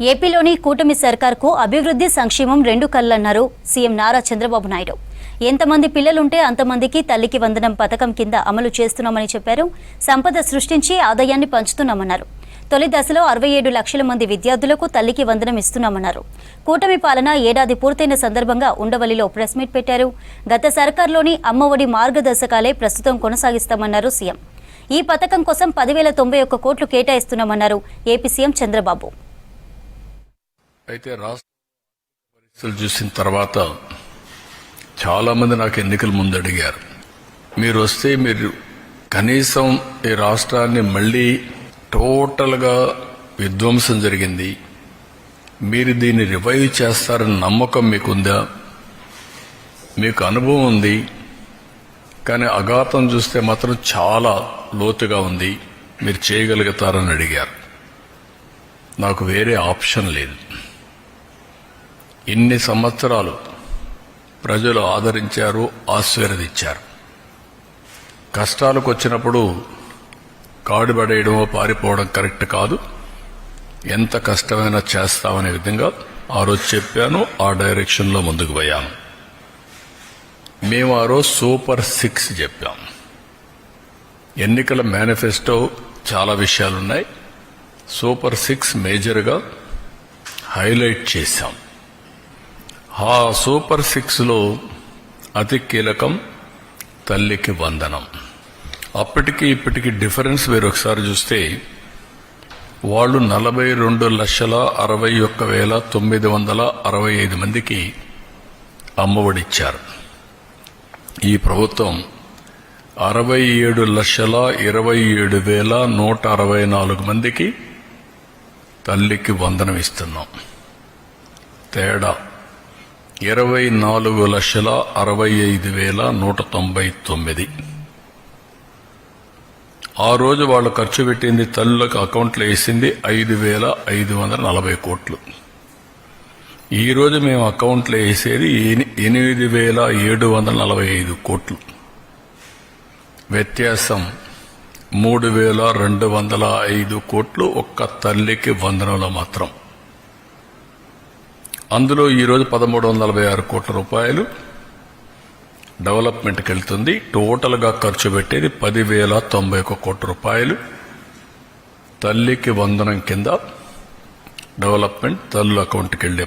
ఏపీలోని కూటమి సర్కార్కు అభివృద్ధి సంక్షేమం రెండు కళ్లన్నారు సీఎం నారా చంద్రబాబు నాయుడు. ఎంతమంది పిల్లలుంటే అంతమందికి తల్లికి వందనం పథకం కింద అమలు చేస్తున్నామని చెప్పారు. సంపద సృష్టించి ఆదాయాన్ని పంచుతున్నామన్నారు. తొలి దశలో 67 లక్షల మంది విద్యార్థులకు తల్లికి వందనం ఇస్తున్నామన్నారు. కూటమి పాలన ఏడాది పూర్తయిన సందర్భంగా ఉండవల్లిలో ప్రెస్ మీట్ పెట్టారు. గత సర్కార్లోని అమ్మఒడి మార్గదర్శకాలే ప్రస్తుతం కొనసాగిస్తామన్నారు సీఎం. ఈ పథకం కోసం 10,091 కోట్లు కేటాయిస్తున్నామన్నారు ఏపీ సీఎం చంద్రబాబు. అయితే రాష్ట్ర పరిస్థితులు చూసిన తర్వాత చాలా మంది నాకు ఎన్నికల ముందు అడిగారు, మీరు వస్తే మీరు కనీసం ఈ రాష్ట్రాన్ని మళ్లీ టోటల్గా విధ్వంసం జరిగింది, మీరు దీన్ని రివైవ్ చేస్తారని నమ్మకం మీకుందా, మీకు అనుభవం ఉంది, కానీ అఘాతం చూస్తే మాత్రం చాలా లోతుగా ఉంది, మీరు చేయగలుగుతారని అడిగారు. నాకు వేరే ఆప్షన్ లేదు. ఇన్ని సంవత్సరాలు ప్రజలు ఆదరించారు, ఆశీర్వదించారు. కష్టాలకు వచ్చినప్పుడు కాడుబడేయడమో పారిపోవడం కరెక్ట్ కాదు. ఎంత కష్టమైనా చేస్తామనే విధంగా ఆ రోజు చెప్పాను, ఆ డైరెక్షన్లో ముందుకు పోయాను. మేము ఆ రోజు సూపర్ 6 చెప్పాం. ఎన్నికల మేనిఫెస్టో చాలా విషయాలున్నాయి. సూపర్ 6 మేజర్గా హైలైట్ చేశాం. ఆ సూపర్ 6లో అతి కీలకం తల్లికి వందనం. అప్పటికి ఇప్పటికి డిఫరెన్స్ మీరు ఒకసారి చూస్తే వాళ్ళు 42,61,965 మందికి అమ్మఒడిచ్చారు. ఈ ప్రభుత్వం 67,27,164 మందికి తల్లికి వందనం ఇస్తున్నాం. తేడా 24,65,199. ఆ రోజు వాళ్ళు ఖర్చు పెట్టింది, తల్లులకు అకౌంట్లో వేసింది 5,540 కోట్లు. ఈ రోజు మేము అకౌంట్లో వేసేది 8,745 కోట్లు. వ్యత్యాసం 3,205 కోట్లు ఒక్క తల్లికి వందనంలో మాత్రం. అందులో ఈరోజు 1,346 కోట్ల రూపాయలు డెవలప్మెంట్కి వెళ్తుంది. టోటల్గా ఖర్చు పెట్టేది 10,091 కోట్ల రూపాయలు తల్లికి వందనం కింద డెవలప్మెంట్ తల్లుల అకౌంట్కి వెళ్లే